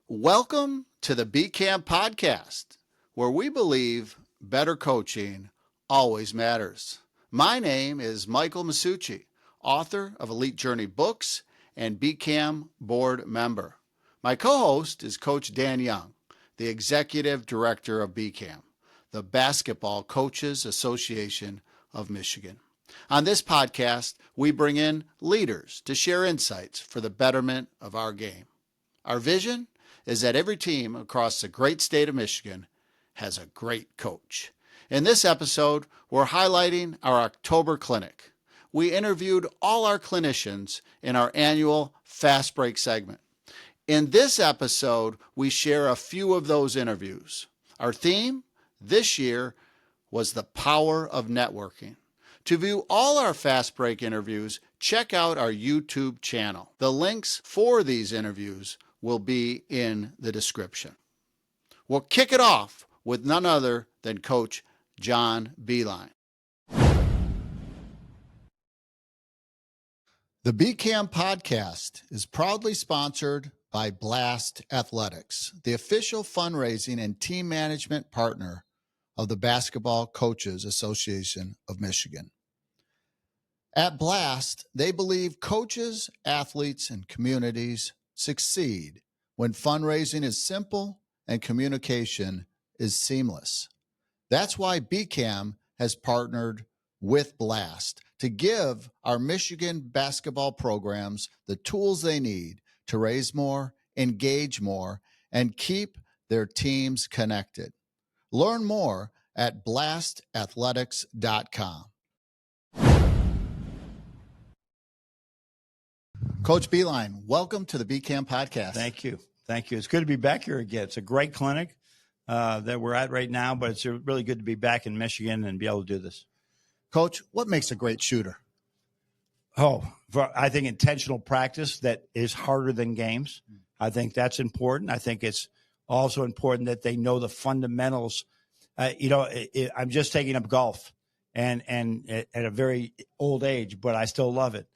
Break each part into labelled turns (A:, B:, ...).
A: Welcome to the BCAM Podcast, where we believe better coaching always matters. My name is Michael Massucci, author of Elite Journey books and BCAM board member. My co-host is Coach Dan Young, the Executive Director of BCAM, the Basketball Coaches Association of Michigan. On this podcast, we bring in leaders to share insights for the betterment of our game. Our vision is that every team across the great state of Michigan has a great coach. In this episode, we're highlighting our October clinic. We interviewed all our clinicians in our annual Fast Break segment. In this episode, we share a few of those interviews. Our theme this year was the power of networking. To view all our Fast Break interviews, check out our YouTube channel. The links for these interviews will be in the description. We'll kick it off with none other than Coach John Beilein. The BCAM Podcast is proudly sponsored by Blast Athletics, the official fundraising and team management partner of the Basketball Coaches Association of Michigan. At Blast, they believe coaches, athletes, and communities succeed when fundraising is simple and communication is seamless. That's why BCAM has partnered with Blast to give our Michigan basketball programs the tools they need to raise more, engage more, and keep their teams connected. Learn more at blastathletics.com. Coach Beilein, welcome to the BCAM Podcast.
B: Thank you. Thank you. It's good to be back here again. It's a great clinic that we're at right now, but it's really good to be back in Michigan and be able to do this.
A: Coach, what makes a great shooter?
B: I think intentional practice that is harder than games. I think that's important. I think it's also important that they know the fundamentals. I'm just taking up golf and at a very old age, but I still love it.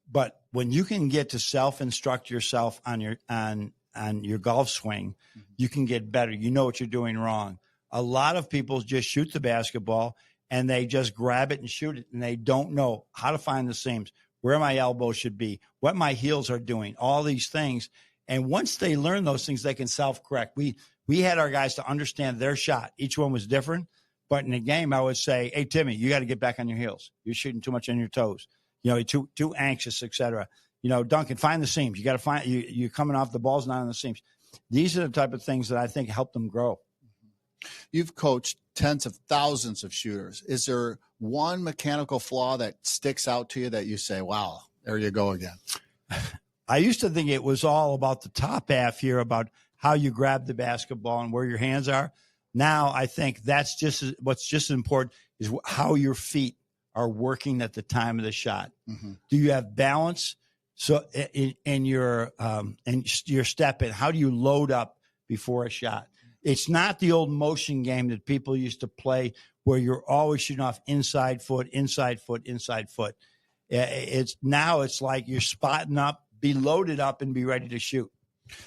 B: But when you can get to self-instruct yourself on your golf swing, you can get better. You know what you're doing wrong. A lot of people just shoot the basketball and they just grab it and shoot it, and they don't know how to find the seams, where my elbow should be, what my heels are doing, all these things. And once they learn those things, they can self-correct. We had our guys to understand their shot. Each one was different. But in a game, I would say, hey, Timmy, you got to get back on your heels. You're shooting too much on your toes. You're too anxious, et cetera. Duncan, find the seams. You got to find you're coming off the balls, not on the seams. These are the type of things that I think help them grow.
A: You've coached tens of thousands of shooters. Is there one mechanical flaw that sticks out to you that you say, wow, there you go again?
B: I used to think it was all about the top half here, about how you grab the basketball and where your hands are. Now I think that's what's just as important is how your feet are working at the time of the shot. Mm-hmm. Do you have balance? So in your step in, how do you load up before a shot? It's not the old motion game that people used to play where you're always shooting off inside foot, inside foot, inside foot. It's like you're spotting up, be loaded up, and be ready to shoot.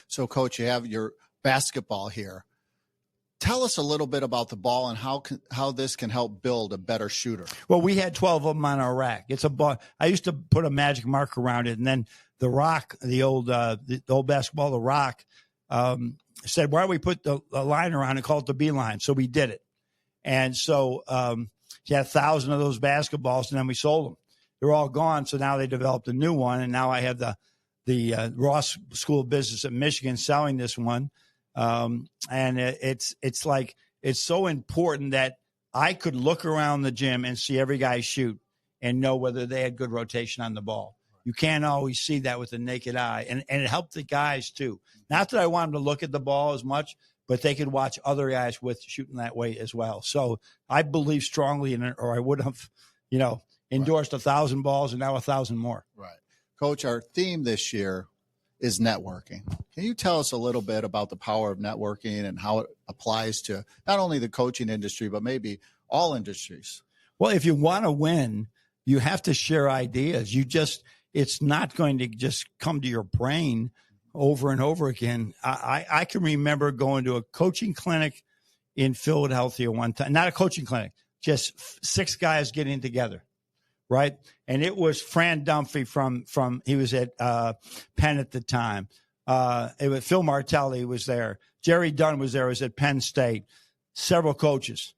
A: So, Coach, you have your basketball here. Tell us a little bit about the ball and how this can help build a better shooter.
B: Well, we had 12 of them on our rack. It's a ball. I used to put a magic mark around it, and then the rock, the old basketball, the rock, said, why don't we put the line around and call it the B line? So we did it. And so he had 1,000 of those basketballs, and then we sold them. They're all gone, so now they developed a new one, and now I have the Ross School of Business at Michigan selling this one. And it's so important that I could look around the gym and see every guy shoot and know whether they had good rotation on the ball. You can't always see that with the naked eye. And it helped the guys too. Not that I want them to look at the ball as much, but they could watch other guys with shooting that way as well. So I believe strongly in it, or I would have, endorsed 1,000 balls and now 1,000 more.
A: Right. Coach, our theme this year is networking. Can you tell us a little bit about the power of networking and how it applies to not only the coaching industry, but maybe all industries?
B: Well, if you want to win, you have to share ideas. It's not going to just come to your brain. over and over again. I can remember going to a coaching clinic in Philadelphia one time, not a coaching clinic, just 6 guys getting together, right? And it was Fran Dunphy from he was at Penn at the time. It was Phil Martelli was there. Jerry Dunn was there. Was at Penn State. Several coaches.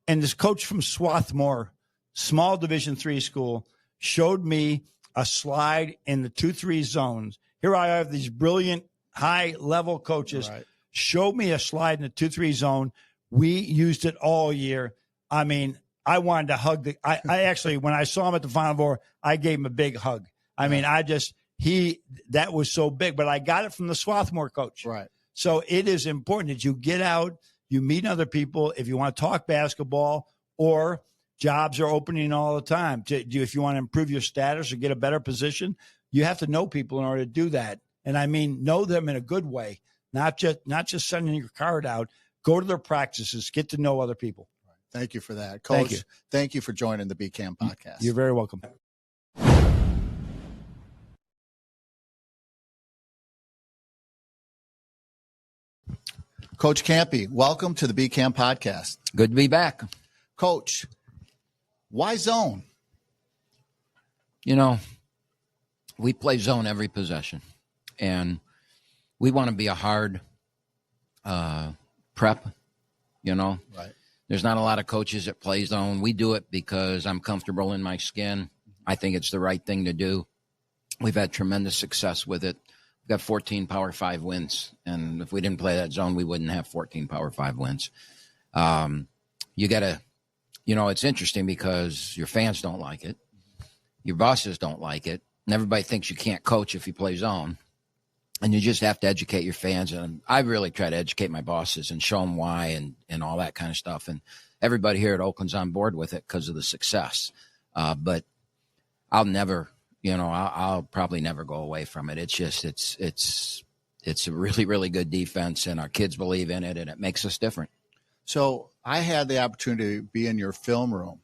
B: And this coach from Swarthmore, small Division III school, showed me a slide in the 2-3 zones. Here I have these brilliant high-level coaches. Right. Showed me a slide in the 2-3 zone. We used it all year. I mean, I wanted to hug I actually, when I saw him at the Final Four, I gave him a big hug. I mean, that was so big, but I got it from the Swarthmore coach.
A: Right.
B: So it is important that you get out, you meet other people. If you want to talk basketball, or jobs are opening all the time. If you want to improve your status or get a better position, you have to know people in order to do that. And I mean, know them in a good way, not just sending your card out. Go to their practices, get to know other people.
A: Thank you for that, Coach. Thank you for joining the BCAM podcast.
B: You're very welcome.
A: Coach Kampe, welcome to the BCAM podcast.
C: Good to be back.
A: Coach, why zone?
C: You know, we play zone every possession, and we want to be a hard prep, you know.
A: Right.
C: There's not a lot of coaches that play zone. We do it because I'm comfortable in my skin. I think it's the right thing to do. We've had tremendous success with it. We've got 14 Power 5 wins, and if we didn't play that zone, we wouldn't have 14 Power 5 wins. You got to, you know, it's interesting because your fans don't like it. Your bosses don't like it. And everybody thinks you can't coach if you play zone. And you just have to educate your fans. And I really try to educate my bosses and show them why and all that kind of stuff. And everybody here at Oakland's on board with it because of the success. But I'll never, you know, I'll probably never go away from it. It's just, it's a really, really good defense, and our kids believe in it, and it makes us different.
A: So I had the opportunity to be in your film room.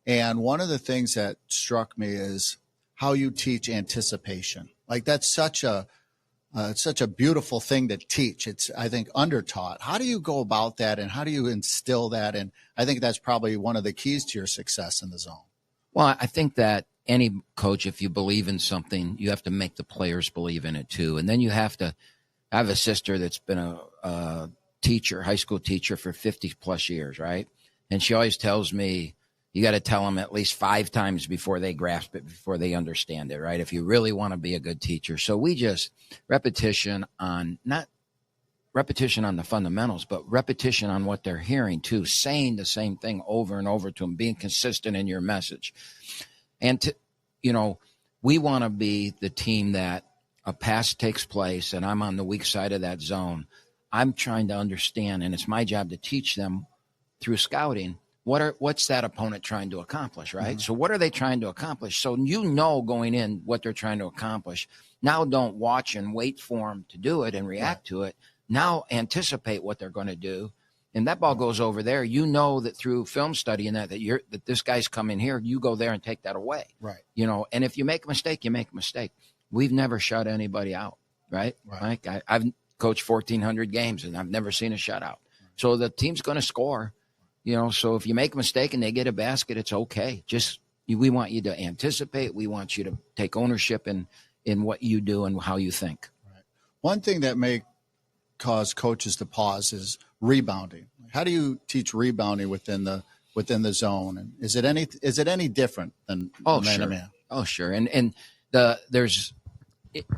A: And one of the things that struck me is how you teach anticipation. Like that's such a beautiful thing to teach. It's, I think, undertaught. How do you go about that, and how do you instill that? And I think that's probably one of the keys to your success in the zone.
C: Well, I think that any coach, if you believe in something, you have to make the players believe in it too. And then you have to – I have a sister that's been a teacher, high school teacher for 50-plus years, right? And she always tells me you got to tell them at least 5 times before they grasp it, before they understand it, right, if you really want to be a good teacher. So we just repetition on – not repetition on the fundamentals, but repetition on what they're hearing too, saying the same thing over and over to them, being consistent in your message. And, you know, we want to be the team that a pass takes place and I'm on the weak side of that zone. I'm trying to understand, and it's my job to teach them through scouting, what's that opponent trying to accomplish, right? Mm-hmm. So what are they trying to accomplish? So you know going in what they're trying to accomplish. Now don't watch and wait for them to do it and react to it. Now anticipate what they're going to do. And that ball goes over there. You know that through film study and that this guy's coming here, you go there and take that away.
A: Right.
C: You know, and if you make a mistake, you make a mistake. We've never shut anybody out, right? Like I've coached 1,400 games and I've never seen a shutout. Right. So the team's going to score, you know, so if you make a mistake and they get a basket, it's okay. Just we want you to anticipate. We want you to take ownership in what you do and how you think.
A: Right. One thing that may cause coaches to pause is rebounding. How do you teach rebounding within the zone? And is it any different than man to man?
C: Oh, sure. And there's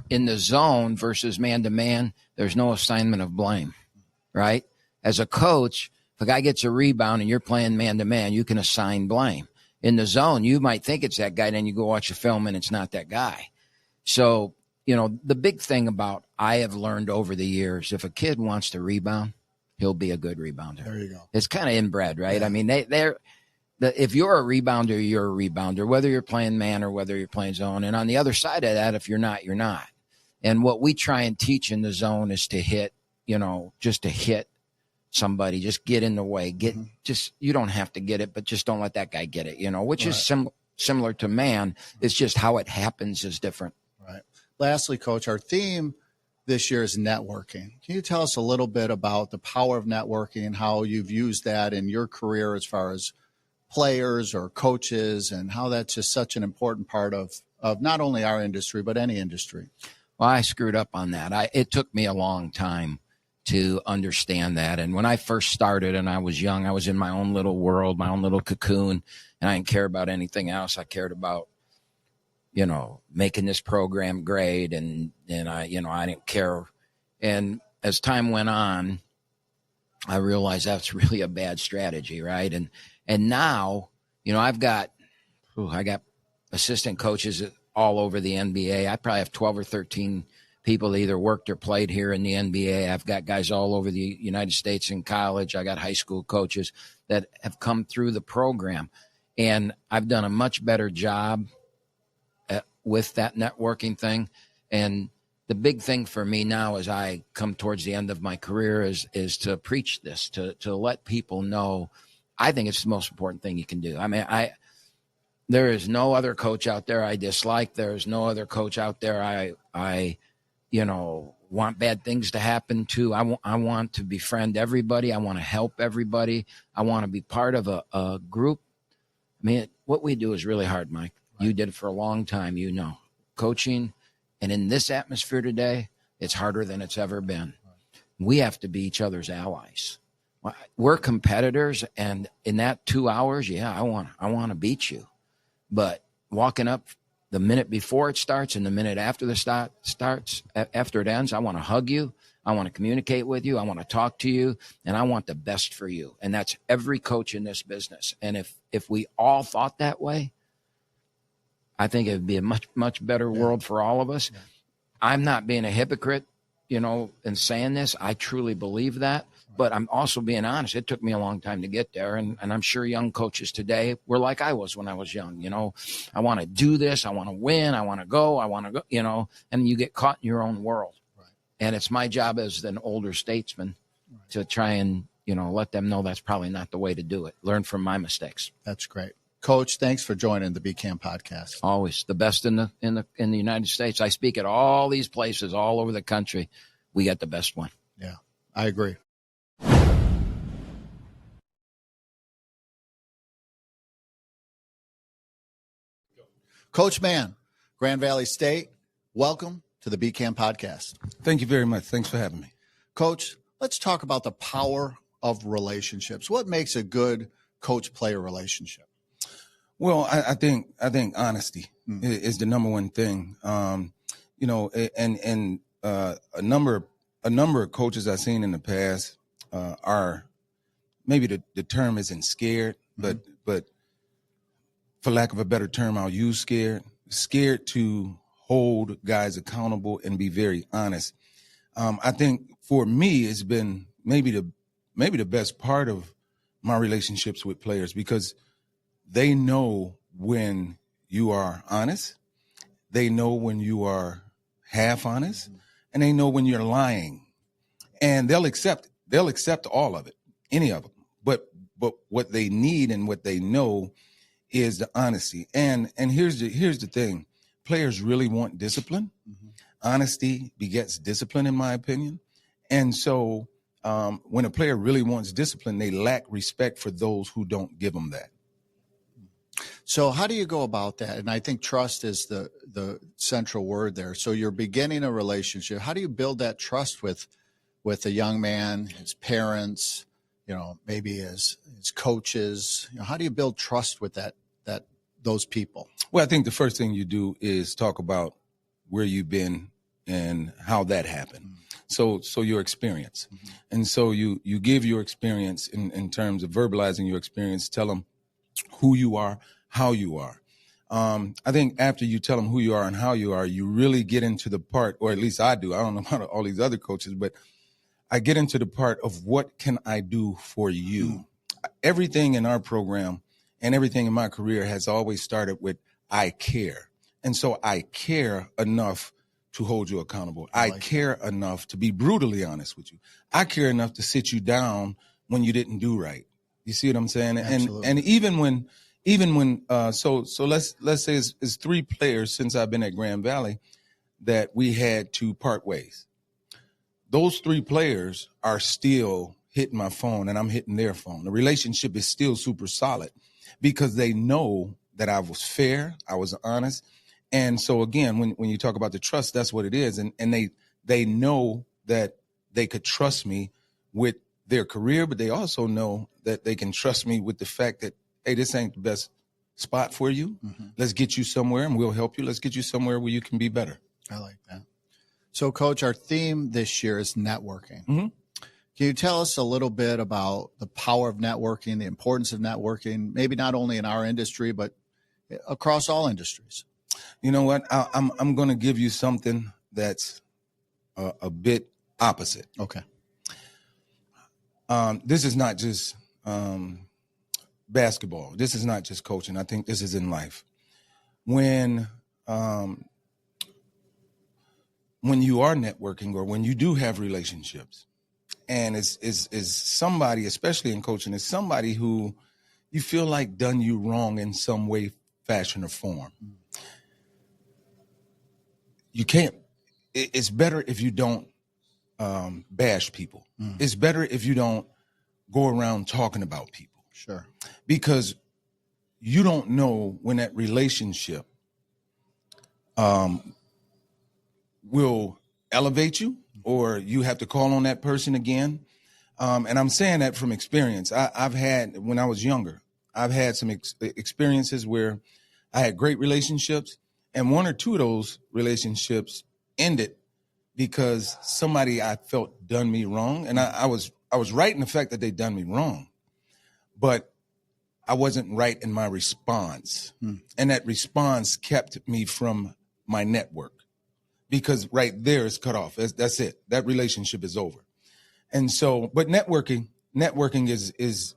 C: in the zone versus man to man, there's no assignment of blame, right? As a coach, if a guy gets a rebound and you're playing man to man, you can assign blame. In the zone, you might think it's that guy, then you go watch a film and it's not that guy. So, you know, the big thing about I have learned over the years, if a kid wants to rebound, he'll be a good rebounder.
A: There you go.
C: It's kind of inbred, right?
A: Yeah.
C: I mean, if you're a rebounder, you're a rebounder, whether you're playing man or whether you're playing zone. And on the other side of that, if you're not, you're not. And what we try and teach in the zone is to hit, you know, just to hit somebody, just get in the way, you don't have to get it, but just don't let that guy get it, you know, which is similar to man. It's just how it happens is different.
A: Right. Lastly, Coach, our theme this year is networking. Can you tell us a little bit about the power of networking and how you've used that in your career as far as players or coaches, and how that's just such an important part of not only our industry, but any industry?
C: Well, I screwed up on that. It took me a long time to understand that. And when I first started and I was young, I was in my own little world, my own little cocoon, and I didn't care about anything else. I cared about, making this program great. And I didn't care. And as time went on, I realized that's really a bad strategy, right? And now, I got assistant coaches all over the NBA. I probably have 12 or 13 people that either worked or played here in the NBA. I've got guys all over the United States in college. I got high school coaches that have come through the program. And I've done a much better job with that networking thing. And the big thing for me now as I come towards the end of my career is to preach this, to let people know. I think it's the most important thing you can do. I mean, there is no other coach out there I dislike. There is no other coach out there I want bad things to happen to. I want to befriend everybody. I want to help everybody. I want to be part of a group. I mean, what we do is really hard, Mike. Right. You did it for a long time, coaching. And in this atmosphere today, it's harder than it's ever been. Right. We have to be each other's allies. We're competitors, and in that 2 hours, I want to beat you. But walking up the minute before it starts and the minute after the starts, after it ends, I want to hug you. I want to communicate with you. I want to talk to you, and I want the best for you. And that's every coach in this business. And if we all thought that way, I think it would be a much, much better world for all of us. Yeah. I'm not being a hypocrite, in saying this. I truly believe that. But I'm also being honest. It took me a long time to get there. And I'm sure young coaches today were like I was when I was young. I want to do this. I want to win. I want to go, and you get caught in your own world. Right. And it's my job as an older statesman to try and, let them know that's probably not the way to do it. Learn from my mistakes.
A: That's great. Coach, thanks for joining the BCAM podcast.
C: Always the best in the United States. I speak at all these places all over the country. We got the best one.
A: Yeah, I agree. Coach Mann, Grand Valley State, welcome to the BCAM podcast.
D: Thank you very much. Thanks for having me.
A: Coach, let's talk about the power of relationships. What makes a good coach-player relationship?
D: Well, I think honesty is the number one thing. And a number of coaches I've seen in the past are maybe the term isn't scared, but for lack of a better term, I'll use scared to hold guys accountable and be very honest. I think for me, it's been maybe the best part of my relationships with players, because they know when you are honest, they know when you are half honest, and they know when you're lying, and they'll accept all of it, any of them. But what they need and what they know is the honesty. And here's the thing. Players really want discipline. Mm-hmm. Honesty begets discipline, in my opinion. And so when a player really wants discipline, they lack respect for those who don't give them that.
A: So how do you go about that? And I think trust is the central word there. So you're beginning a relationship. How do you build that trust with a young man, his parents, maybe his coaches? How do you build trust with those people?
D: Well, I think the first thing you do is talk about where you've been and how that happened. Mm-hmm. So your experience. Mm-hmm. And so you give your experience in terms of verbalizing your experience, tell them who you are, how you are. I think after you tell them who you are and how you are, you really get into the part, or at least I do. I don't know about all these other coaches, but I get into the part of what can I do for you? Mm-hmm. Everything in our program and everything in my career has always started with I care. And so I care enough to hold you accountable. I care enough to be brutally honest with you. I care enough to sit you down when you didn't do right. You see what I'm saying? Absolutely. And even when so let's say it's 3 players since I've been at Grand Valley that we had to part ways. those 3 players are still hitting my phone and I'm hitting their phone. The relationship is still super solid because they know that I was fair, I was honest. And so again, when you talk about the trust, that's what it is. And they know that they could trust me with their career, but they also know that they can trust me with the fact that, hey, this ain't the best spot for you. Mm-hmm. Let's get you somewhere and we'll help you. Let's get you somewhere where you can be better.
A: I like that. So, Coach, our theme this year is networking.
D: Mm-hmm.
A: Can you tell us a little bit about the power of networking, the importance of networking, maybe not only in our industry, but across all industries?
D: You know what? I'm going to give you something that's a bit opposite.
A: Okay.
D: This is not just basketball. This is not just coaching. I think this is in life. When you are networking or when you do have relationships, and is somebody, especially in coaching, is somebody who you feel like done you wrong in some way, fashion, or form. You can't. It's better if you don't bash people. It's better if you don't go around talking about people.
A: Sure.
D: Because you don't know when that relationship will elevate you or you have to call on that person again. And I'm saying that from experience. I've had, when I was younger, I've had some experiences where I had great relationships, and 1 or 2 of those relationships ended because somebody I felt done me wrong. And I was right in the fact that they done me wrong, but I wasn't right in my response. And that response kept me from my network because right there is cut off. That's it. That relationship is over. And so, but networking is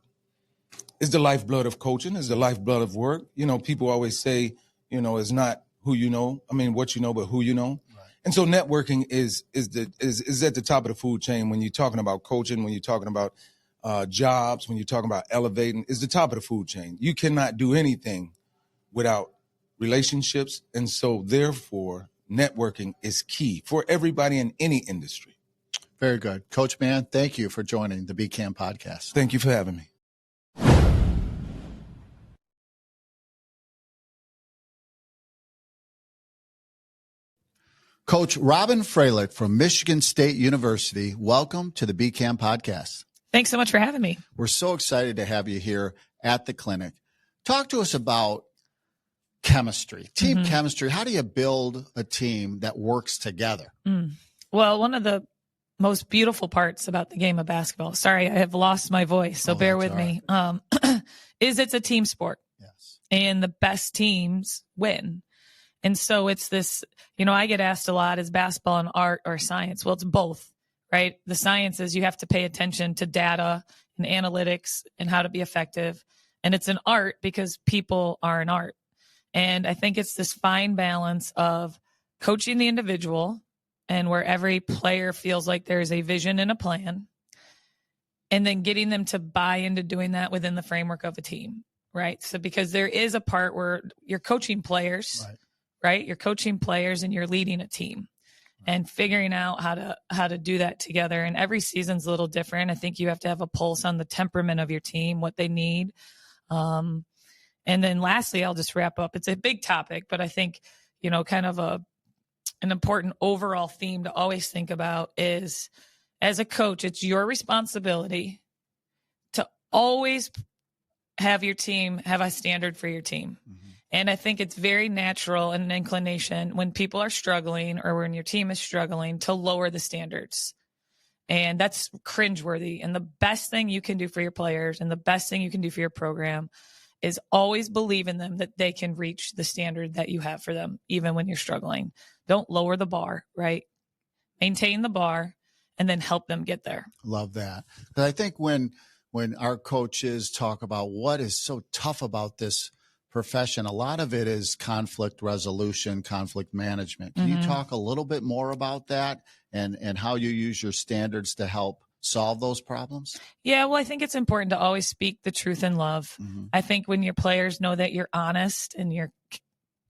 D: the lifeblood of coaching, is the lifeblood of work. You know, people always say, you know, it's not who you know. I mean, what you know, but who you know. Right. And so networking is at the top of the food chain when you're talking about coaching, when you're talking about jobs, when you're talking about elevating, is the top of the food chain. You cannot do anything without relationships. And so therefore, networking is key for everybody in any industry.
A: Very good. Coach Mann, thank you for joining the BCAM podcast.
D: Thank you for having me.
A: Coach Robin Fralick from Michigan State University, welcome to the BCAM podcast.
E: Thanks so much for having me.
A: We're so excited to have you here at the clinic. Talk to us about chemistry, team chemistry. How do you build a team that works together?
E: Well, one of the most beautiful parts about the game of basketball, sorry, I have lost my voice, so bear with me, is it's a team sport.
A: Yes.
E: And the best teams win. And so it's this, you know, I get asked a lot, is basketball an art or science? Well, it's both, right? The science is you have to pay attention to data and analytics and how to be effective. And it's an art because people are an art. And I think it's this fine balance of coaching the individual and where every player feels like there's a vision and a plan, and then getting them to buy into doing that within the framework of a team, right? So because there is a part where you're coaching players, right? You're coaching players and you're leading a team and figuring out how to do that together. And every season's a little different. I think you have to have a pulse on the temperament of your team, what they need. And then lastly, I'll just wrap up. It's a big topic, but I think, you know, kind of an important overall theme to always think about is, as a coach, it's your responsibility to always have your team have a standard for your team. And I think it's very natural and an inclination when people are struggling or when your team is struggling to lower the standards. And that's cringeworthy. And the best thing you can do for your players and the best thing you can do for your program is always believe in them that they can reach the standard that you have for them, even when you're struggling. Don't lower the bar, right? Maintain the bar and then help them get there.
A: Love that. But I think when our coaches talk about what is so tough about this profession, a lot of it is conflict resolution, conflict management. Can you talk a little bit more about that and how you use your standards to help solve those problems?
E: Yeah, well, I think it's important to always speak the truth in love. I think when your players know that you're honest and you're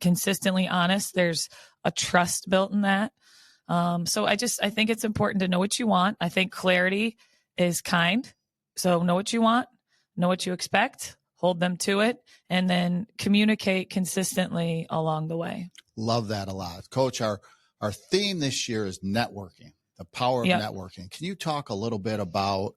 E: consistently honest, there's a trust built in that. So I think it's important to know what you want. I think clarity is kind. So know what you want, know what you expect, hold them to it, and then communicate consistently along the way.
A: Love that a lot. Coach, our theme this year is networking, the power of networking. Can you talk a little bit about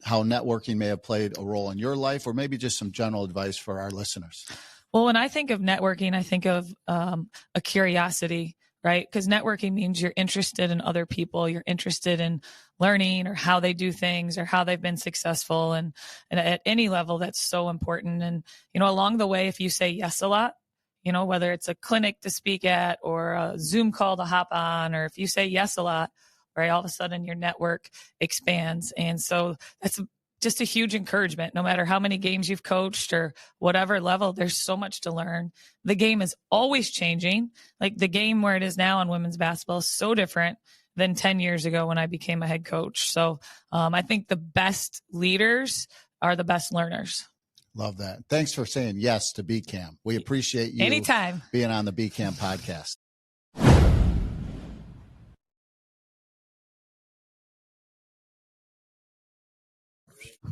A: how networking may have played a role in your life, or maybe just some general advice for our listeners?
E: Well, when I think of networking, I think of a curiosity, right? Because networking means you're interested in other people. You're interested in learning or how they do things or how they've been successful. And at any level, that's so important. And, along the way, if you say yes a lot, whether it's a clinic to speak at or a Zoom call to hop on, or if you say yes a lot, right, all of a sudden your network expands. And so that's just a huge encouragement. No matter how many games you've coached or whatever level, there's so much to learn. The game is always changing. Like the game where it is now in women's basketball is so different than 10 years ago when I became a head coach. So I think the best leaders are the best learners.
A: Love that. Thanks for saying yes to BCAM. We appreciate you
E: anytime
A: being on the BCAM podcast.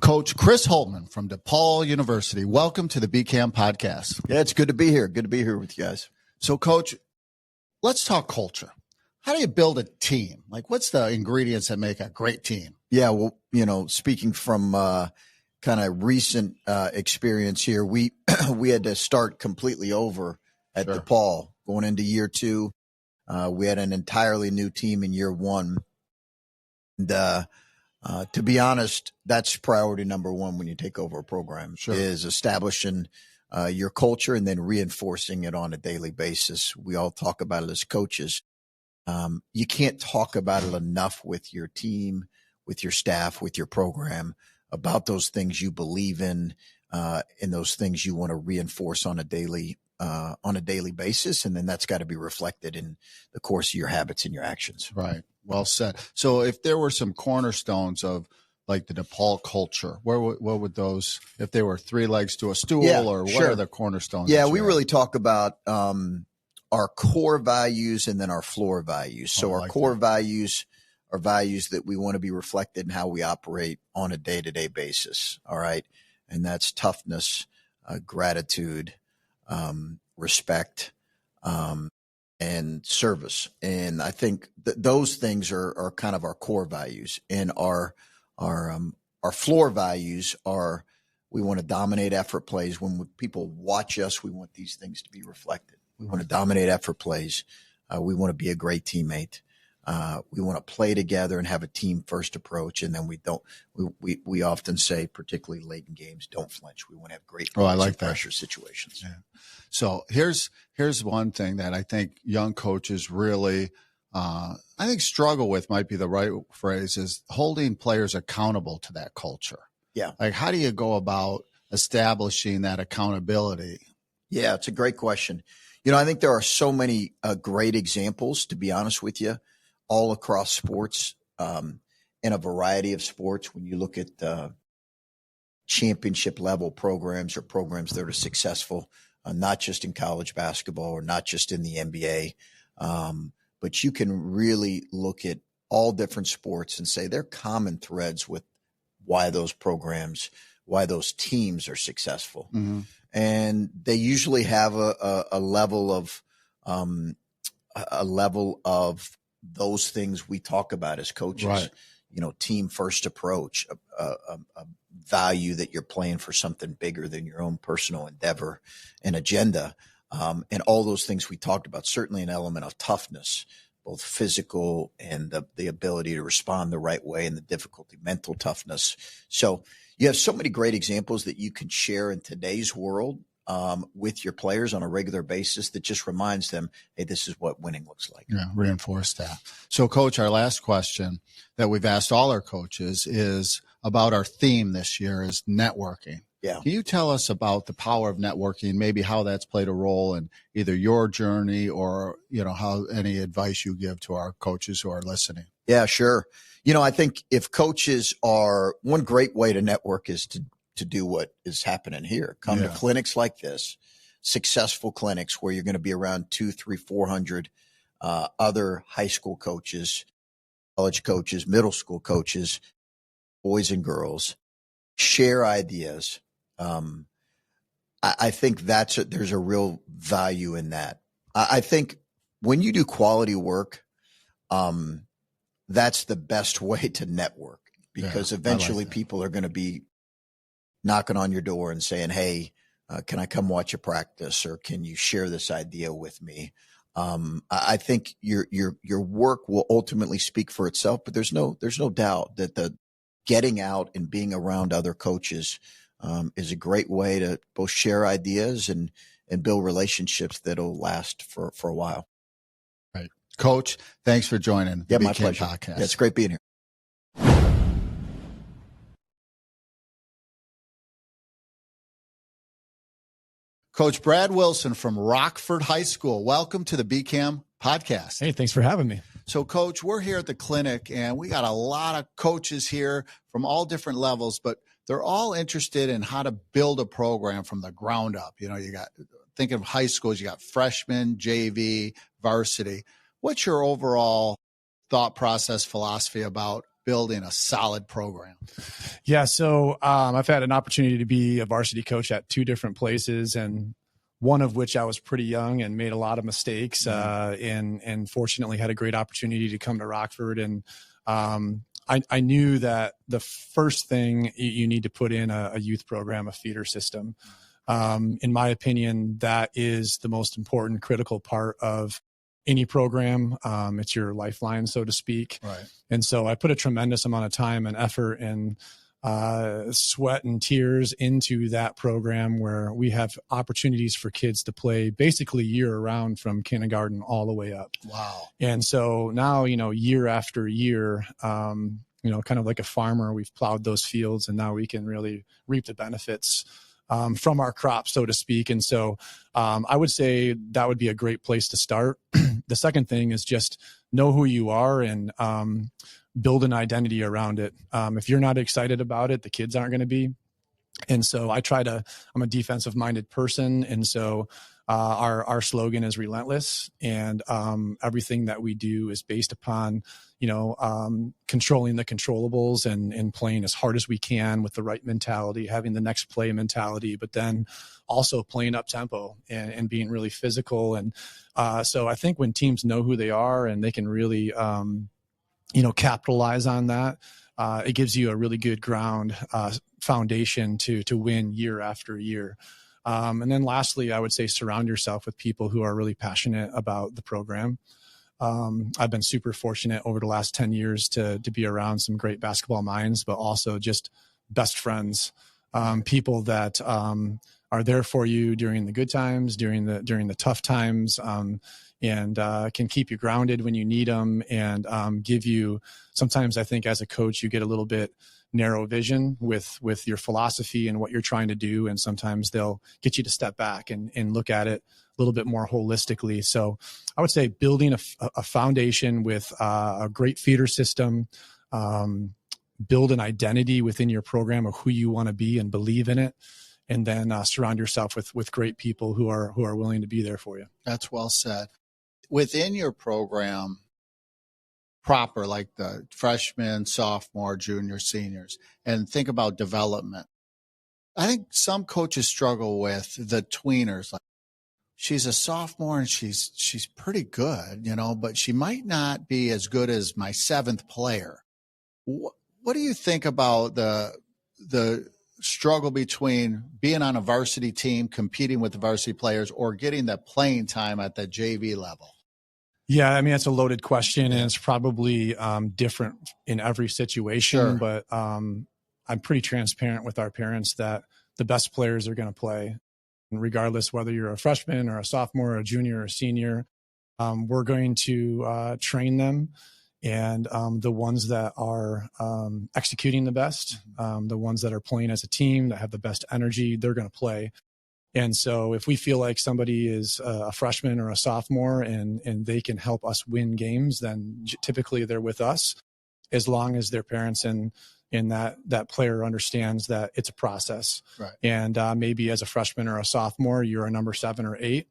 A: Coach Chris Holtmann from DePaul University. Welcome to the BCAM podcast.
F: Yeah, it's good to be here. Good to be here with you guys.
A: So, Coach, let's talk culture. How do you build a team? Like, what's the ingredients that make a great team?
F: Yeah, well, speaking from kind of recent experience here, we had to start completely over at DePaul going into year 2. We had an entirely new team in year 1. And to be honest, that's priority number 1 when you take over a program, is establishing your culture and then reinforcing it on a daily basis. We all talk about it as coaches. You can't talk about it enough with your team, with your staff, with your program, about those things you believe in, and those things you want to reinforce on a daily basis. And then that's got to be reflected in the course of your habits and your actions.
A: Right. Well said. So if there were some cornerstones of like the DePaul culture, what would those, if they were 3 legs to a stool, or what are the cornerstones?
F: Yeah, we really talk about our core values and then our floor values. So our core values are values that we want to be reflected in how we operate on a day-to-day basis. All right. And that's toughness, gratitude, respect, and service. And I think those things are kind of our core values. And our floor values are, we want to dominate effort plays. When people watch us, we want these things to be reflected. We want to dominate effort plays. We want to be a great teammate. We want to play together and have a team first approach. And then we often say, particularly late in games, don't flinch. We want to have great pressure situations.
A: Yeah. So here's one thing that I think young coaches really, I think struggle with, might be the right phrase, is holding players accountable to that culture.
F: Yeah.
A: Like, how do you go about establishing that accountability?
F: Yeah, it's a great question. I think there are so many great examples, to be honest with you, all across sports, in a variety of sports. When you look at championship level programs or programs that are successful, not just in college basketball or not just in the NBA, but you can really look at all different sports and say there are common threads with why those programs, why those teams are successful. Mm-hmm. And they usually have a level of those things we talk about as coaches.
A: Right.
F: Team first approach, a value that you're playing for something bigger than your own personal endeavor and agenda. And all those things we talked about, certainly an element of toughness, both physical and the ability to respond the right way, and the difficulty, mental toughness. So you have so many great examples that you can share in today's world with your players on a regular basis that just reminds them, hey, this is what winning looks like.
A: Yeah, reinforce that. So, Coach, our last question that we've asked all our coaches is about our theme this year is networking.
F: Yeah.
A: Can you tell us about the power of networking, maybe how that's played a role in either your journey or, how any advice you give to our coaches who are listening?
F: Yeah, sure. I think if coaches are, one great way to network is to do what is happening here. Come to clinics like this, successful clinics where you're going to be around 200, 300, 400 other high school coaches, college coaches, middle school coaches, boys and girls, share ideas. I think there's a real value in that. I think when you do quality work, that's the best way to network, because eventually people are going to be knocking on your door and saying, hey, can I come watch a practice, or can you share this idea with me? I think your work will ultimately speak for itself, but there's no doubt that the getting out and being around other coaches is a great way to both share ideas and build relationships that'll last for a while.
A: Right. Coach, thanks for joining the
F: my
A: BCAM
F: pleasure.
A: Podcast.
F: Yeah, it's great being here.
A: Coach Brad Wilson from Rockford High School. Welcome to the BCAM Podcast.
G: Hey, thanks for having me.
A: So, Coach, we're here at the clinic, and we got a lot of coaches here from all different levels, but they're all interested in how to build a program from the ground up. You know, think of high schools, you got freshmen, JV, varsity. What's your overall thought process, philosophy about building a solid program?
G: Yeah, so I've had an opportunity to be a varsity coach at 2 different places, and one of which I was pretty young and made a lot of mistakes, and fortunately had a great opportunity to come to Rockford. And I knew that the first thing you need to put in a youth program, a feeder system. In my opinion, that is the most important, critical part of any program. It's your lifeline, so to speak.
A: Right.
G: And so I put a tremendous amount of time and effort and sweat and tears into that program, where we have opportunities for kids to play basically year round from kindergarten all the way up.
A: Wow.
G: And so now, year after year, kind of like a farmer, we've plowed those fields, and now we can really reap the benefits from our crops, so to speak. And so I would say that would be a great place to start. The second thing is just know who you are and build an identity around it. If you're not excited about it, the kids aren't going to be. And so I'm a defensive minded person. And so our slogan is relentless, and everything that we do is based upon, controlling the controllables and playing as hard as we can with the right mentality, having the next play mentality, but then also playing up tempo and being really physical. And so I think when teams know who they are and they can really, capitalize on that, it gives you a really good foundation to win year after year. And then lastly, I would say surround yourself with people who are really passionate about the program. I've been super fortunate over the last 10 years to be around some great basketball minds, but also just best friends, people that are there for you during the good times, during the tough times, and can keep you grounded when you need them, and give you, sometimes I think as a coach, you get a little bit narrow vision with your philosophy and what you're trying to do. And sometimes they'll get you to step back and look at it a little bit more holistically. So I would say building a foundation with a great feeder system, build an identity within your program of who you want to be and believe in it. And then surround yourself with great people who are willing to be there for you.
A: That's well said. Within your program proper, like the freshmen, sophomore, junior, seniors, and think about development. I think some coaches struggle with the tweeners. Like, she's a sophomore and she's pretty good, but she might not be as good as my 7th player. What do you think about the struggle between being on a varsity team, competing with the varsity players, or getting the playing time at the JV level?
G: Yeah, I mean, that's a loaded question, and it's probably different in every situation. Sure. But I'm pretty transparent with our parents that the best players are going to play, regardless whether you're a freshman or a sophomore or a junior or a senior. We're going to train them, and the ones that are executing the best, the ones that are playing as a team, that have the best energy, they're going to play. And so if we feel like somebody is a freshman or a sophomore and they can help us win games, then typically they're with us, as long as their parents and that player understands that it's a process.
A: Right.
G: And maybe as a freshman or a sophomore, you're a number 7 or 8,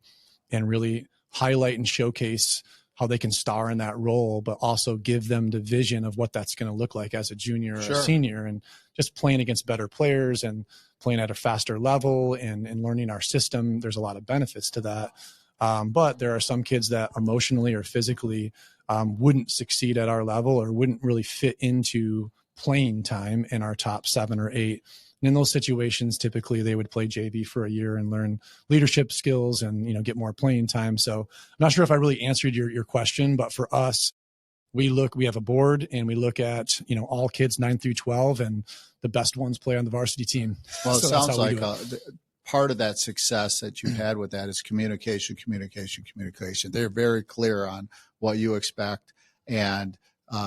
G: and really highlight and showcase how they can star in that role, but also give them the vision of what that's going to look like as a junior or a senior, and just playing against better players and playing at a faster level and learning our system. There's a lot of benefits to that. But there are some kids that emotionally or physically wouldn't succeed at our level or wouldn't really fit into playing time in our top 7 or 8. And in those situations, typically they would play JV for a year and learn leadership skills and, you know, get more playing time. So I'm not sure if I really answered your question, but for us, we have a board and we look at, you know, all kids 9 through 12, and the best ones play on the varsity team.
A: Well,
G: so
A: it sounds like part of that success that you've had with that is communication. They're very clear on what you expect and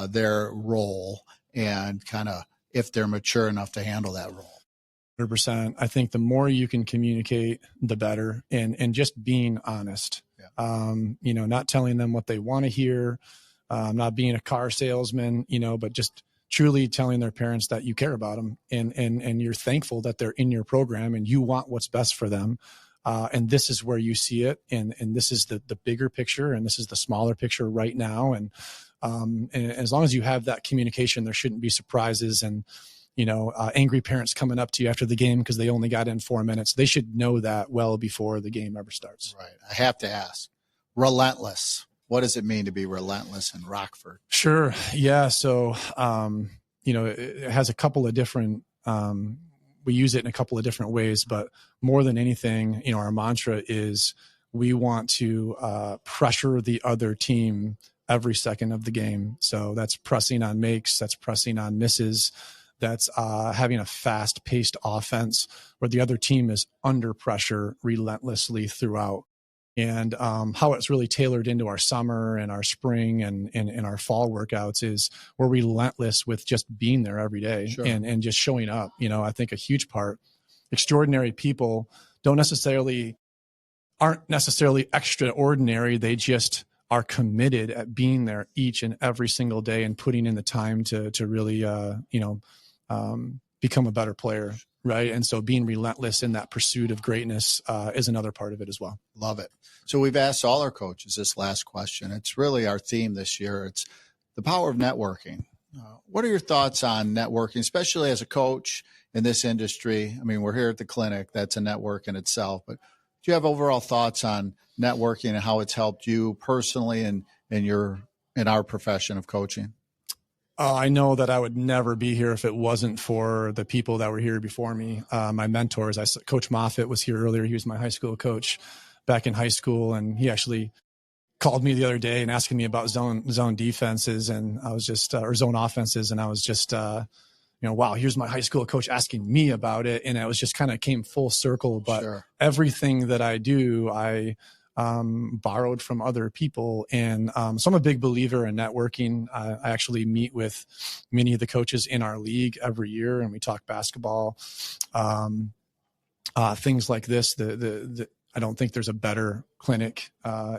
A: their role, and kind of if they're mature enough to handle that role.
G: 100%. I think the more you can communicate, the better, and just being honest. Yeah. You know, not telling them what they want to hear, not being a car salesman, you know, but just truly telling their parents that you care about them and you're thankful that they're in your program and you want what's best for them. And this is where you see it. And this is the bigger picture, and this is the smaller picture right now. And as long as you have that communication, there shouldn't be surprises and, you know, angry parents coming up to you after the game because they only got in 4 minutes. They should know that well before the game ever starts.
A: Right. I have to ask, relentless. What does it mean to be relentless in Rockford?
G: Sure. Yeah. So, you know, it has a couple of different, we use it in a couple of different ways, but more than anything, you know, our mantra is we want to pressure the other team every second of the game. So that's pressing on makes, that's pressing on misses, that's having a fast-paced offense where the other team is under pressure relentlessly throughout. And how it's really tailored into our summer and our spring and our fall workouts is we're relentless with just being there every day and just showing up. You know, I think a huge part, extraordinary people aren't necessarily extraordinary. They just are committed at being there each and every single day and putting in the time to really, become a better player. Right. And so being relentless in that pursuit of greatness is another part of it as well.
A: Love it. So we've asked all our coaches this last question. It's really our theme this year. It's the power of networking. What are your thoughts on networking, especially as a coach in this industry? I mean, we're here at the clinic. That's a network in itself. But do you have overall thoughts on networking and how it's helped you personally and in our profession of coaching?
G: I know that I would never be here if it wasn't for the people that were here before me. My mentors, Coach Moffitt was here earlier. He was my high school coach back in high school. And he actually called me the other day and asking me about zone defenses. And I was just, or zone offenses. And I was just, wow, here's my high school coach asking me about it. And it was just kind of came full circle. But everything that I do, I borrowed from other people. And so I'm a big believer in networking. I actually meet with many of the coaches in our league every year, and we talk basketball, things like this. I don't think there's a better clinic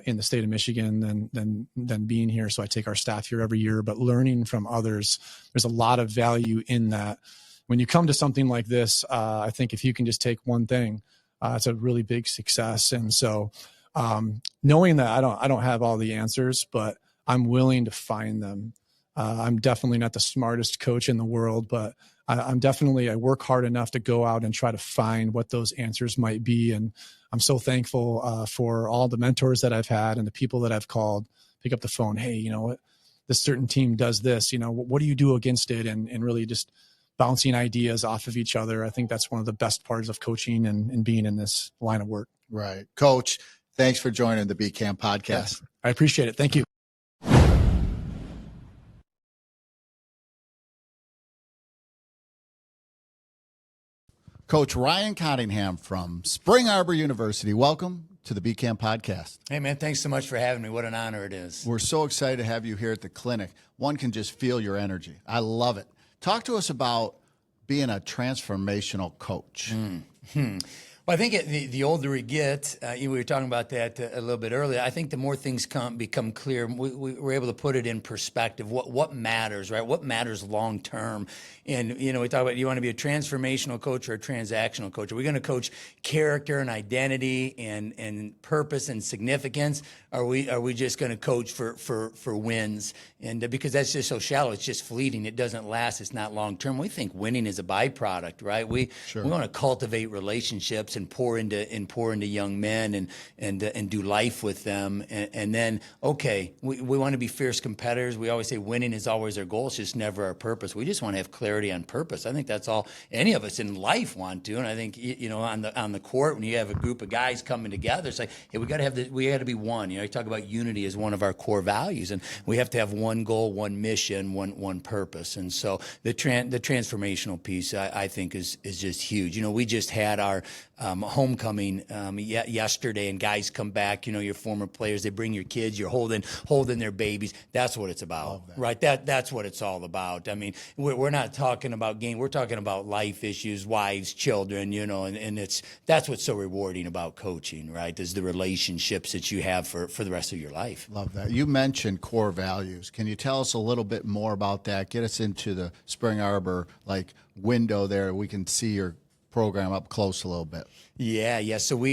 G: in the state of Michigan than being here. So I take our staff here every year, but learning from others, there's a lot of value in that. When you come to something like this, I think if you can just take one thing, it's a really big success. And so knowing that I don't have all the answers, but I'm willing to find them. I'm definitely not the smartest coach in the world, but I work hard enough to go out and try to find what those answers might be. And I'm so thankful for all the mentors that I've had and the people that I've called, pick up the phone. Hey, you know what? This certain team does this, you know, what do you do against it? And really just bouncing ideas off of each other. I think that's one of the best parts of coaching and being in this line of work.
A: Right. Coach, thanks for joining the BCAM podcast.
G: Yes, I appreciate it. Thank you.
A: Coach Ryan Cottingham from Spring Arbor University. Welcome to the BCAM podcast.
H: Hey, man, thanks so much for having me. What an honor it is.
A: We're so excited to have you here at the clinic. One can just feel your energy. I love it. Talk to us about being a transformational coach.
H: Well, I think the older we get, we were talking about that a little bit earlier. I think the more things become clear, we're able to put it in perspective. What matters, right? What matters long term? And we talk about, you want to be a transformational coach or a transactional coach? Are we going to coach character and identity and purpose and significance? Are we just going to coach for wins? And because that's just so shallow, it's just fleeting. It doesn't last. It's not long term. We think winning is a byproduct, right? We want to cultivate relationships and pour into young men and do life with them. And then, okay, we want to be fierce competitors. We always say winning is always our goal. It's just never our purpose. We just want to have clarity on purpose. I think that's all any of us in life want to. And I think, on the court, when you have a group of guys coming together, it's like, hey, we got to be one. You talk about unity as one of our core values, and we have to have one goal, one mission, one purpose. And so the transformational piece, I think, is just huge. We just had our homecoming yesterday, and guys come back. Your former players, they bring your kids. You're holding their babies. That's what it's about, right? That's what it's all about. I mean, we're not talking about game. We're talking about life issues, wives, children. And that's what's so rewarding about coaching, right? Is the relationships that you have for the rest of your life.
A: Love that. You mentioned core values. Can you tell us a little bit more about that? Get us into the Spring Arbor window there. We can see your program up close a little bit. Yeah.
H: So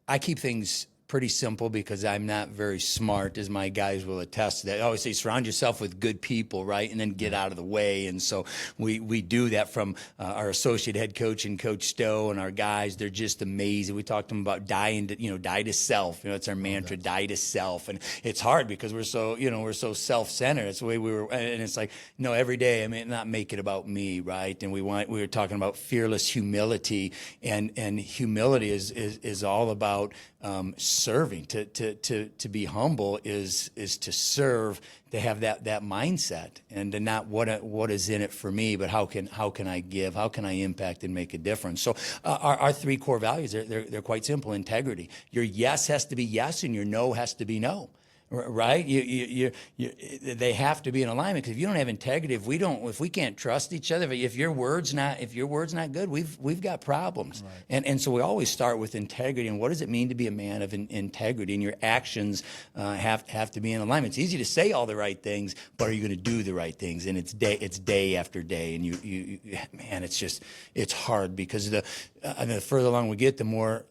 H: I keep things pretty simple because I'm not very smart, as my guys will attest to that. I always say surround yourself with good people, right, and then get out of the way. And so we do that from our associate head coach and Coach Stowe and our guys. They're just amazing. We talked to them about die to self. It's our mantra, die to self. And it's hard because we're so self-centered. It's the way and it's like, no, every day, not make it about me, right? And we were talking about fearless humility, and humility is all about serving. To be humble is to serve, to have that mindset, and to not what is in it for me, but how can I give, how can I impact and make a difference. So our three core values, they're quite simple. Integrity. Your yes has to be yes, and your no has to be no. Right? They have to be in alignment, because if you don't have integrity, if we can't trust each other, if your word's not good, we've got problems. Right. And so we always start with integrity. And what does it mean to be a man of integrity? And your actions have to be in alignment. It's easy to say all the right things, but are you going to do the right things? And it's day after day. And it's hard, because the further along we get, the more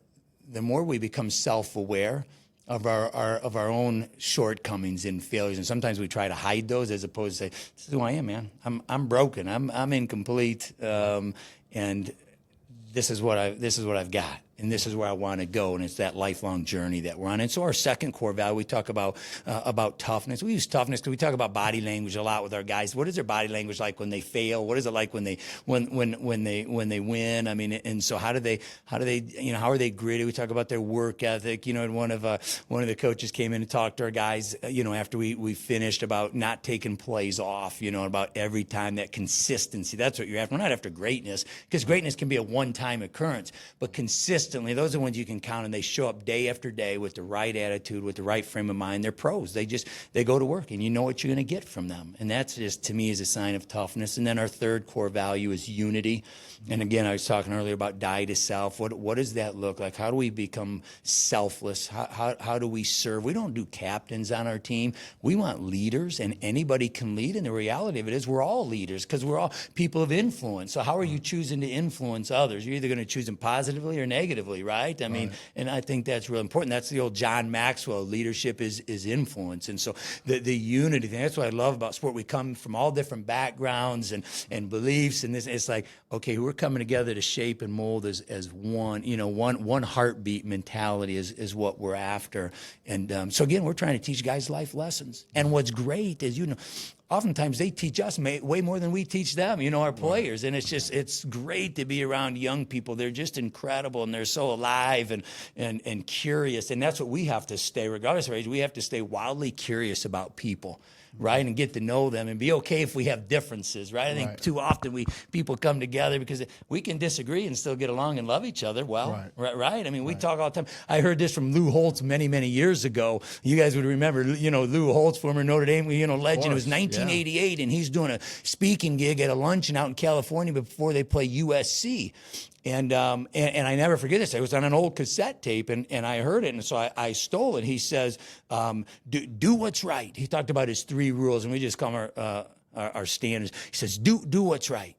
H: we become self-aware of our own shortcomings and failures, and sometimes we try to hide those, as opposed to say, "This is who I am, man. I'm broken. I'm incomplete, and this is what I've got, and this is where I want to go." And it's that lifelong journey that we're on. And so our second core value, we talk about toughness. We use toughness because we talk about body language a lot with our guys. What is their body language like when they fail? What is it like when they win? And so how are they gritty? We talk about their work ethic. And one of the coaches came in and talked to our guys, after we finished, about not taking plays off, about every time, that consistency. That's what you're after. We're not after greatness, because greatness can be a one-time occurrence, but consistently, those are the ones you can count, and they show up day after day with the right attitude, with the right frame of mind. They're pros. They go to work, and you know what you're going to get from them. And that's just, to me, is a sign of toughness. And then our third core value is unity. And again, I was talking earlier about die to self. What does that look like? How do we become selfless? How do we serve? We don't do captains on our team. We want leaders, and anybody can lead. And the reality of it is, we're all leaders, because we're all people of influence. So how are you choosing to influence others? You're either going to choose them positively or negatively, right? And I think that's real important. That's the old John Maxwell, leadership is influence. And so the unity thing, that's what I love about sport. We come from all different backgrounds and beliefs, and it's like, okay, we're coming together to shape and mold as one, one heartbeat mentality is what we're after. And so again, we're trying to teach guys life lessons. And what's great is, oftentimes they teach us way more than we teach them, our players. And it's great to be around young people. They're just incredible, and they're so alive and curious. And that's what we have to stay, regardless of age. We have to stay wildly curious about people, right? And get to know them, and be okay if we have differences, right? I think too often people come together because we can disagree and still get along and love each other well, right? We talk all the time. I heard this from Lou Holtz many, many years ago. You guys would remember, Lou Holtz, former Notre Dame, legend. It was 1988, and he's doing a speaking gig at a luncheon out in California before they play USC. And I never forget this. It was on an old cassette tape, and I heard it, and so I stole it. He says, do what's right. He talked about his 3 rules, and we just call them our standards. He says, do what's right.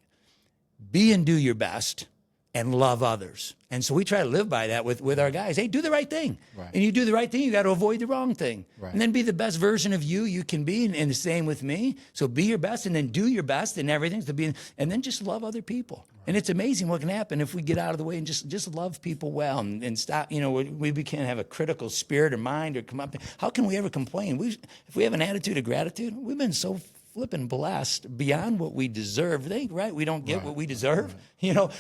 H: Be and do your best, and love others. And so we try to live by that with our guys. Hey, do the right thing. Right. And you do the right thing, you got to avoid the wrong thing. Right. And then be the best version of you can be, and the same with me. So be your best, and then do your best and everything to be, and then just love other people. Right. And it's amazing what can happen if we get out of the way and just love people well and stop. We can't have a critical spirit or mind or come up. How can we ever complain? If we have an attitude of gratitude, we've been so flipping blessed beyond what we deserve. Right? We don't get what we deserve. Right.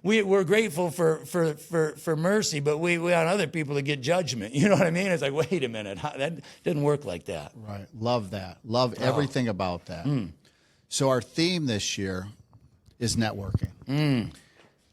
H: We're grateful for mercy, but we want other people to get judgment. You know what I mean? It's like, wait a minute, that doesn't work like that.
A: Right. Love that. Love everything about that. So our theme this year is networking.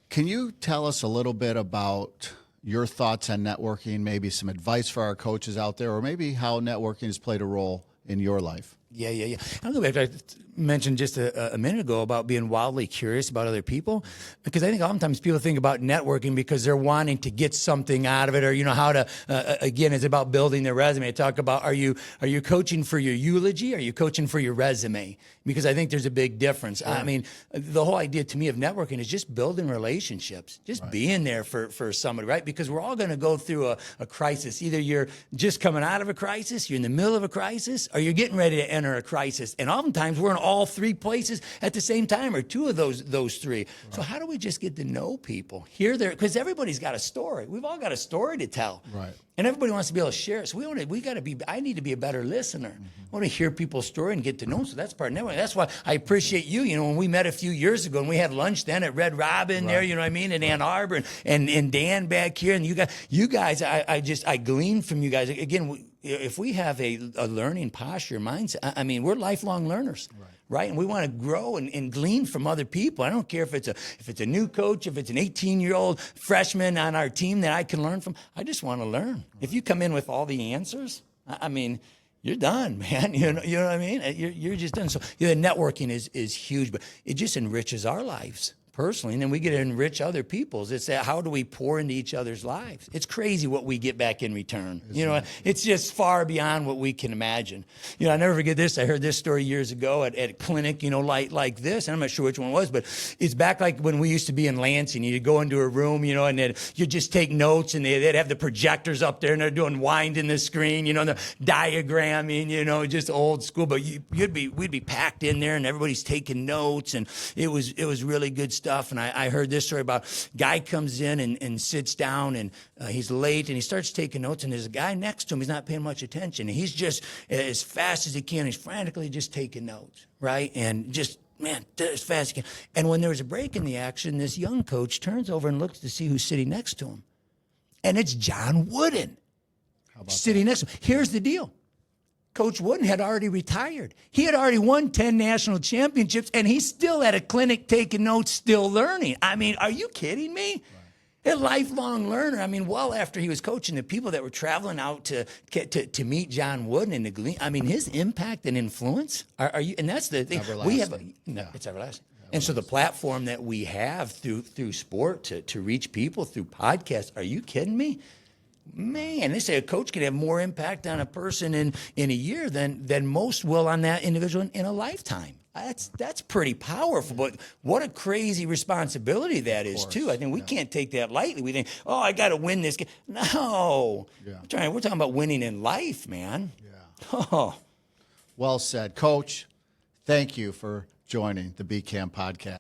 A: Can you tell us a little bit about your thoughts on networking, maybe some advice for our coaches out there, or maybe how networking has played a role in your life?
H: Yeah. I'm going to mentioned just a minute ago about being wildly curious about other people, because I think oftentimes people think about networking because they're wanting to get something out of it, or how to again, it's about building their resume. I talk about are you coaching for your eulogy, or are you coaching for your resume? Because I think there's a big difference. Yeah. I mean, the whole idea to me of networking is just building relationships, just being there for somebody, right? Because we're all going to go through a crisis. Either you're just coming out of a crisis, you're in the middle of a crisis, or you're getting ready to enter a crisis. And oftentimes we're in all 3 places at the same time, or 2 of those 3. Right. So how do we just get to know people? Because everybody's got a story. We've all got a story to tell. Right. And everybody wants to be able to share it. So I need to be a better listener. Mm-hmm. I want to hear people's story and get to know them. So that's part of networking. That's why I appreciate you. When we met a few years ago and we had lunch then at Red Robin there, you know what I mean, in Ann Arbor, and Dan back here, and you guys, I glean from you guys. Again, if we have a learning posture, mindset, I mean, we're lifelong learners. Right? And we want to grow and glean from other people. I don't care if it's a new coach, if it's an 18-year-old freshman on our team that I can learn from. I just want to learn. Right. If you come in with all the answers, I mean, you're done, man. You know what I mean? You're just done. So networking is huge, but it just enriches our lives personally, and then we get to enrich other people's. It's that, how do we pour into each other's lives? It's crazy what we get back in return. It's just far beyond what we can imagine. I never forget this. I heard this story years ago at a clinic, like this, and I'm not sure which one it was, but it's back like when we used to be in Lansing. You'd go into a room, and then you'd just take notes, and they'd have the projectors up there, and they're doing winding the screen, the diagramming, just old school, but we'd be packed in there, and everybody's taking notes, and it was really good stuff. And I heard this story about guy comes in and sits down, and he's late, and he starts taking notes, and there's a guy next to him. He's not paying much attention, and he's just as fast as he can. He's frantically just taking notes, right? And just, man, as fast as he can. And when there was a break in the action, this young coach turns over and looks to see who's sitting next to him, and it's John Wooden sitting next to him. Here's the deal. Coach Wooden had already retired. He had already won 10 national championships, and he's still at a clinic taking notes, still learning. I mean, are you kidding me? Right. A lifelong learner. I mean, well after he was coaching, the people that were traveling out to meet John Wooden and his impact and influence. Are you? And that's the thing.
A: Everlasting.
H: It's everlasting. And so the platform that we have through sport to reach people through podcasts. Are you kidding me? Man, they say a coach can have more impact on a person in a year than most will on that individual in a lifetime. That's pretty powerful, but what a crazy responsibility that is too. I think we can't take that lightly. We think, I got to win this game. No, we're talking about winning in life, man. Yeah. Oh,
A: well said, Coach. Thank you for joining the BCAM podcast.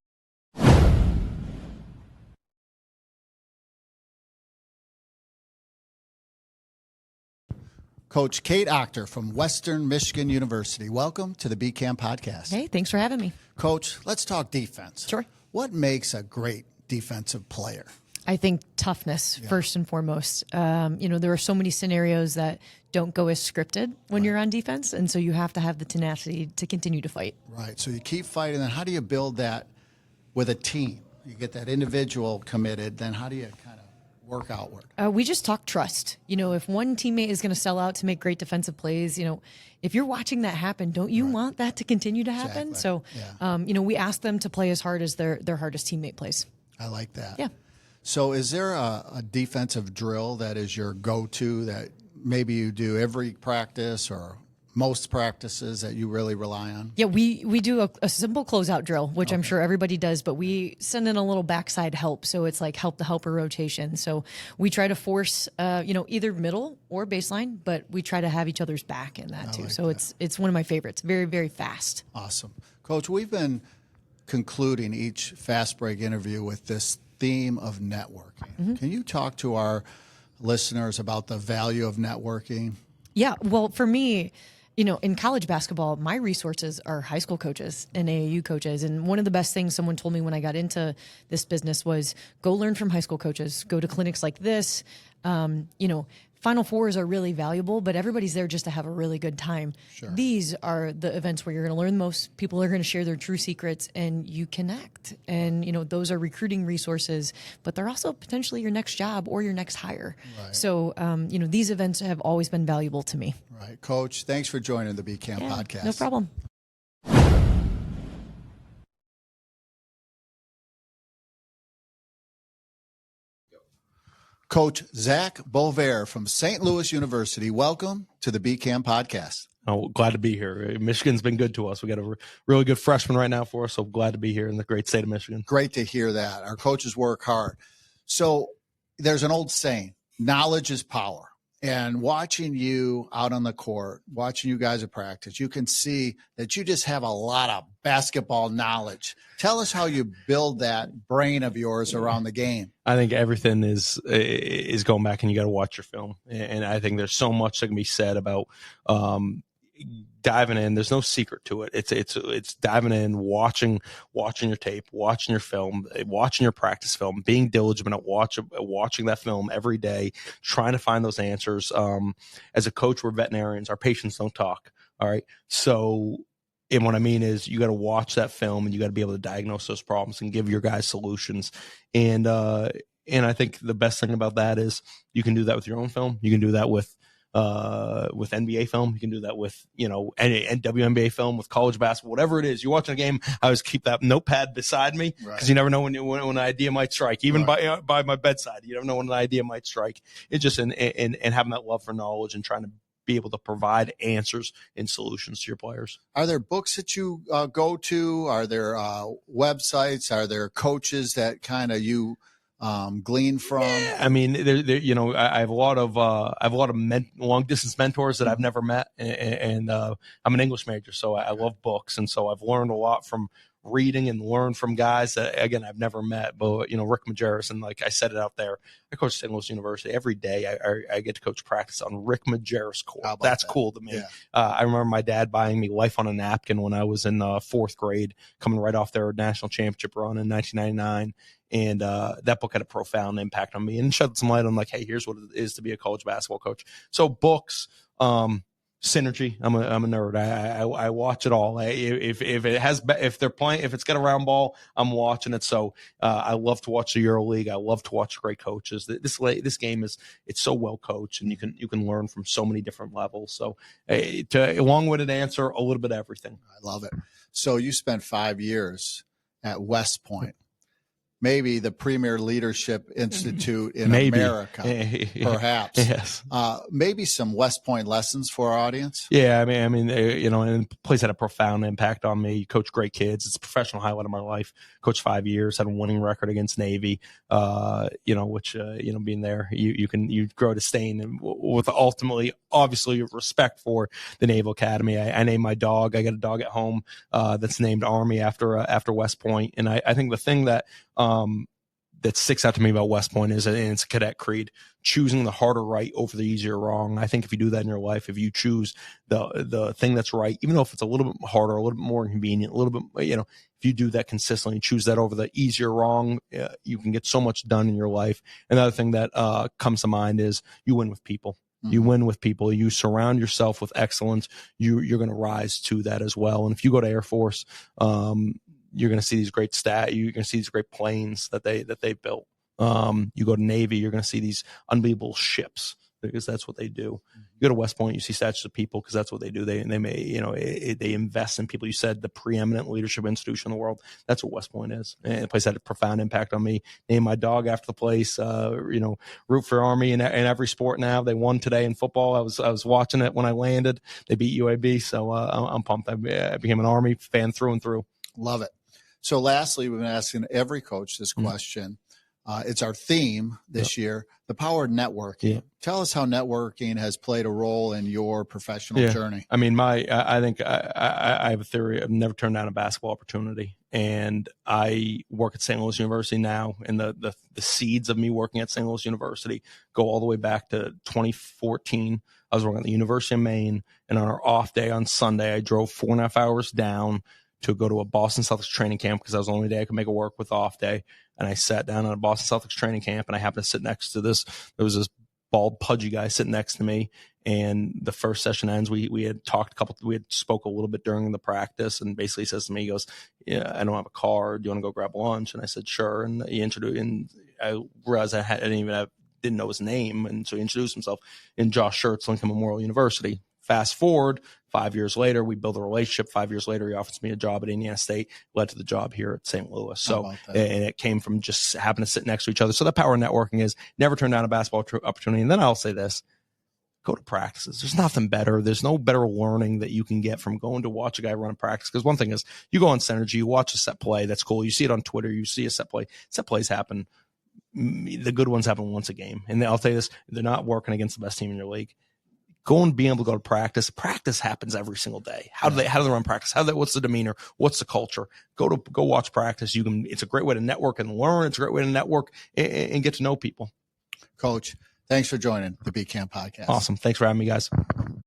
A: Coach Kate Achter from Western Michigan University. Welcome to the BCAM Podcast.
I: Hey, thanks for having me.
A: Coach, let's talk defense.
I: Sure.
A: What makes a great defensive player?
I: I think toughness, first and foremost. There are so many scenarios that don't go as scripted when you're on defense, and so you have to have the tenacity to continue to fight. Right.
A: So you keep fighting, then how do you build that with a team? You get that individual committed, then how do you kind of work outward?
I: We just talk trust. If one teammate is going to sell out to make great defensive plays, if you're watching that happen, don't you want that to continue to happen? Exactly. So, we ask them to play as hard as their hardest teammate plays.
A: I like that.
I: Yeah.
A: So is there a defensive drill that is your go-to that maybe you do every practice or most practices that you really rely on?
I: Yeah, we do a simple closeout drill, which I'm sure everybody does, but we send in a little backside help. So it's like help the helper rotation. So we try to force, either middle or baseline, but we try to have each other's back in that too. So it's one of my favorites. Very, very fast.
A: Awesome. Coach, we've been concluding each Fast Break interview with this theme of networking. Can you talk to our listeners about the value of networking?
I: Yeah, well, for me, in college basketball, my resources are high school coaches and AAU coaches. And one of the best things someone told me when I got into this business was go learn from high school coaches, go to clinics like this. Final Fours are really valuable, but everybody's there just to have a really good time. Sure. These are the events where you're going to learn the most. People are going to share their true secrets and you connect. And, those are recruiting resources, but they're also potentially your next job or your next hire. Right. So, these events have always been valuable to me.
A: Right. Coach, thanks for joining the BCAM podcast.
I: No problem.
A: Coach Zak Boisvert from St. Louis University, welcome to the BCAM podcast.
J: Oh, glad to be here. Michigan's been good to us. We got a really good freshman right now for us, so glad to be here in the great state of Michigan.
A: Great to hear that. Our coaches work hard. So there's an old saying, knowledge is power. And watching you out on the court, watching you guys at practice, you can see that you just have a lot of basketball knowledge. Tell us how you build that brain of yours around the game.
J: I think everything is going back, and you got to watch your film. And I think there's so much that can be said about diving in. There's no secret to it. It's diving in, watching your tape, watching your film, watching your practice film, being diligent at watching that film every day, trying to find those answers. As a coach, we're veterinarians. Our patients don't talk. All right. So, and what I mean is you got to watch that film and you got to be able to diagnose those problems and give your guys solutions. And I think the best thing about that is you can do that with your own film. You can do that with NBA film. You can do that with, and WNBA film, with college basketball, whatever it is. You're watching a game, I always keep that notepad beside me because you never know when an idea might strike. Even by my bedside, you never know when an idea might strike. It's just and having that love for knowledge and trying to be able to provide answers and solutions to your players.
A: Are there books that you go to? Are there websites? Are there coaches that kind of you glean from?
J: Yeah, I mean, I have a lot of long distance mentors that I've never met, and I'm an English major, so I love books, and so I've learned a lot from reading and learn from guys that, again, I've never met. But Rick Majerus, and like I said it out there, I coach St. Louis University every day. I get to coach practice on Rick Majerus court. That's cool to me. Yeah. I remember my dad buying me Life on a Napkin when I was in fourth grade, coming right off their national championship run in 1999. And that book had a profound impact on me and shed some light on, like, hey, here's what it is to be a college basketball coach. So books, Synergy. I'm a nerd. I watch it all. If it's got a round ball, I'm watching it. So I love to watch the EuroLeague. I love to watch great coaches. This game it's so well coached, and you can learn from so many different levels. So to long-winded answer, a little bit of everything.
A: I love it. So you spent 5 years at West Point. Maybe the premier leadership institute in America, perhaps.
J: Yes.
A: Maybe some West Point lessons for our audience.
J: Yeah, I mean, and the place had a profound impact on me. Coach great kids. It's a professional highlight of my life. Coached 5 years, had a winning record against Navy. Which being there, you grow to stain with ultimately, obviously, respect for the Naval Academy. I named my dog. I got a dog at home that's named Army after West Point, and I think the thing that sticks out to me about West Point is, and it's a cadet creed, choosing the harder right over the easier wrong. I think if you do that in your life, if you choose the thing that's right, even though if it's a little bit harder, a little bit more inconvenient, a little bit, if you do that consistently, choose that over the easier wrong, you can get so much done in your life. Another thing that comes to mind is you win with people. Mm-hmm. You win with people. You surround yourself with excellence. You're going to rise to that as well. And if you go to Air Force, you're going to see these great you're going to see these great planes that they built. You go to Navy, you're going to see these unbelievable ships because that's what they do. You go to West Point, you see statues of people because that's what they do. They may, they invest in people. You said the preeminent leadership institution in the world. That's what West Point is. And the place had a profound impact on me. Named my dog after the place. Root for Army in every sport now. They won today in football. I was watching it when I landed. They beat UAB, so I'm pumped. I became an Army fan through and through.
A: Love it. So lastly, we've been asking every coach this question. It's our theme this year, the power of networking. Yeah. Tell us how networking has played a role in your professional journey.
J: I mean, I think I have a theory. I've never turned down a basketball opportunity. And I work at St. Louis University now, and the seeds of me working at St. Louis University go all the way back to 2014. I was working at the University of Maine, and on our off day on Sunday, I drove 4.5 hours down to go to a Boston Celtics training camp because that was the only day I could make it work with off day. And I sat down at a Boston Celtics training camp, and I happened to sit next to there was this bald, pudgy guy sitting next to me. And the first session ends. We had talked we had spoke a little bit during the practice, and basically says to me, he goes, "Yeah, I don't have a car. Do you want to go grab lunch?" And I said, "Sure." And he introduced, and I realized I didn't know his name. And so he introduced himself in Josh Schertz, Lincoln Memorial University. Fast forward 5 years later, we build a relationship. 5 years later, he offers me a job at Indiana State, led to the job here at St. Louis. So, and it came from just happening to sit next to each other. So the power of networking is never turn down a basketball opportunity. And then I'll say this, go to practices. There's nothing better. There's no better learning that you can get from going to watch a guy run a practice. Because one thing is, you go on Synergy, you watch a set play. That's cool. You see it on Twitter. You see a set play. Set plays happen. The good ones happen once a game. And I'll tell you this, they're not working against the best team in your league. Go and being able to go to practice. Practice happens every single day. How do they run practice? What's the demeanor? What's the culture? Go watch practice. It's a great way to network and learn. It's a great way to network and get to know people.
A: Coach, thanks for joining the BCAM podcast.
J: Awesome. Thanks for having me, guys.